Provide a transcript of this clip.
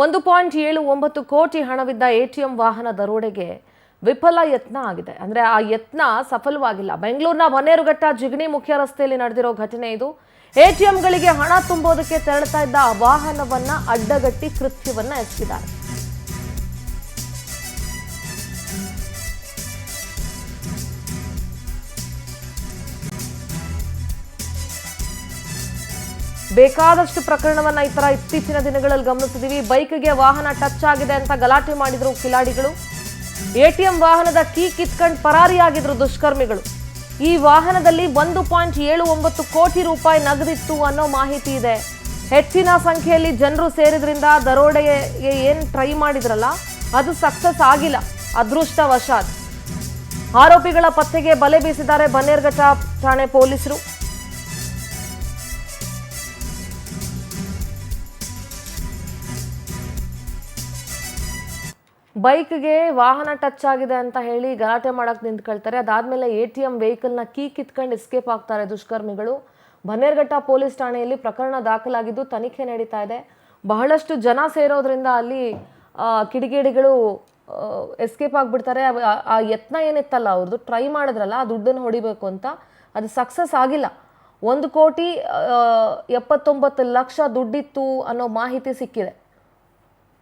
1.79 ಕೋಟಿ ಹಣವಿದ್ದ ಎಟಿಎಂ ವಾಹನ ದರೋಡೆಗೆ ವಿಫಲ ಯತ್ನ ಆಗಿದೆ. ಅಂದ್ರೆ ಆ ಯತ್ನ ಸಫಲವಾಗಿಲ್ಲ. ಬೆಂಗಳೂರಿನ ಬನ್ನೇರುಘಟ್ಟ ಜಿಗಣಿ ಮುಖ್ಯ ರಸ್ತೆಯಲ್ಲಿ ನಡೆದಿರೋ ಘಟನೆ ಇದು. ಎಟಿಎಂಗಳಿಗೆ ಹಣ ತುಂಬೋದಕ್ಕೆ ತೆರಳುತ್ತಾ ಇದ್ದ ಆ ವಾಹನವನ್ನ ಅಡ್ಡಗಟ್ಟಿ ಕೃತ್ಯವನ್ನ ಎಸಗಿದ್ದಾರೆ. ಬೇಕಾದಷ್ಟು ಪ್ರಕರಣವನ್ನ ಈ ತರ ಇತ್ತೀಚಿನ ದಿನಗಳಲ್ಲಿ ಗಮನಿಸಿದೀವಿ. ಬೈಕ್ಗೆ ವಾಹನ ಟಚ್ ಆಗಿದೆ ಅಂತ ಗಲಾಟೆ ಮಾಡಿದ್ರು ಕಿಲಾಡಿಗಳು. ಎಟಿಎಂ ವಾಹನದ ಕೀ ಕಿತ್ಕೊಂಡು ಪರಾರಿಯಾಗಿದ್ರು ದುಷ್ಕರ್ಮಿಗಳು. ಈ ವಾಹನದಲ್ಲಿ 1.79 ಕೋಟಿ ರೂಪಾಯಿ ನಗದಿತ್ತು ಅನ್ನೋ ಮಾಹಿತಿ ಇದೆ. ಹೆಚ್ಚಿನ ಸಂಖ್ಯೆಯಲ್ಲಿ ಜನರು ಸೇರಿದ್ರಿಂದ ದರೋಡೆಗೆ ಏನ್ ಟ್ರೈ ಮಾಡಿದ್ರಲ್ಲ ಅದು ಸಕ್ಸಸ್ ಆಗಿಲ್ಲ. ಅದೃಷ್ಟವಶಾತ್ ಆರೋಪಿಗಳ ಪತ್ತೆಗೆ ಬಲೆ ಬೀಸಿದ್ದಾರೆ ಬನ್ನೇರುಘಟ್ಟ ಠಾಣೆ ಪೊಲೀಸರು. ಬೈಕ್ಗೆ ವಾಹನ ಟಚ್ ಆಗಿದೆ ಅಂತ ಹೇಳಿ ಗಲಾಟೆ ಮಾಡಕ್ಕೆ ನಿಂತ್ಕೊಳ್ತಾರೆ. ಅದಾದ್ಮೇಲೆ ಎಟಿಎಂ ವೆಹಿಕಲ್ನ ಕೀ ಕಿತ್ಕೊಂಡು ಎಸ್ಕೇಪ್ ಆಗ್ತಾರೆ ದುಷ್ಕರ್ಮಿಗಳು. ಬನ್ನೇರುಘಟ್ಟ ಪೊಲೀಸ್ ಠಾಣೆಯಲ್ಲಿ ಪ್ರಕರಣ ದಾಖಲಾಗಿದ್ದು ತನಿಖೆ ನಡೀತಾ ಇದೆ. ಬಹಳಷ್ಟು ಜನ ಸೇರೋದ್ರಿಂದ ಅಲ್ಲಿ ಕಿಡಿಗೇಡಿಗಳು ಎಸ್ಕೇಪ್ ಆಗಿಬಿಡ್ತಾರೆ. ಆ ಯತ್ನ ಏನಿತ್ತಲ್ಲ ಅವ್ರದ್ದು, ಟ್ರೈ ಮಾಡಿದ್ರಲ್ಲ ಆ ದುಡ್ಡನ್ನು ಹೊಡಿಬೇಕು ಅಂತ, ಅದು ಸಕ್ಸಸ್ ಆಗಿಲ್ಲ. 1.79 ಕೋಟಿ ದುಡ್ಡಿತ್ತು ಅನ್ನೋ ಮಾಹಿತಿ ಸಿಕ್ಕಿದೆ.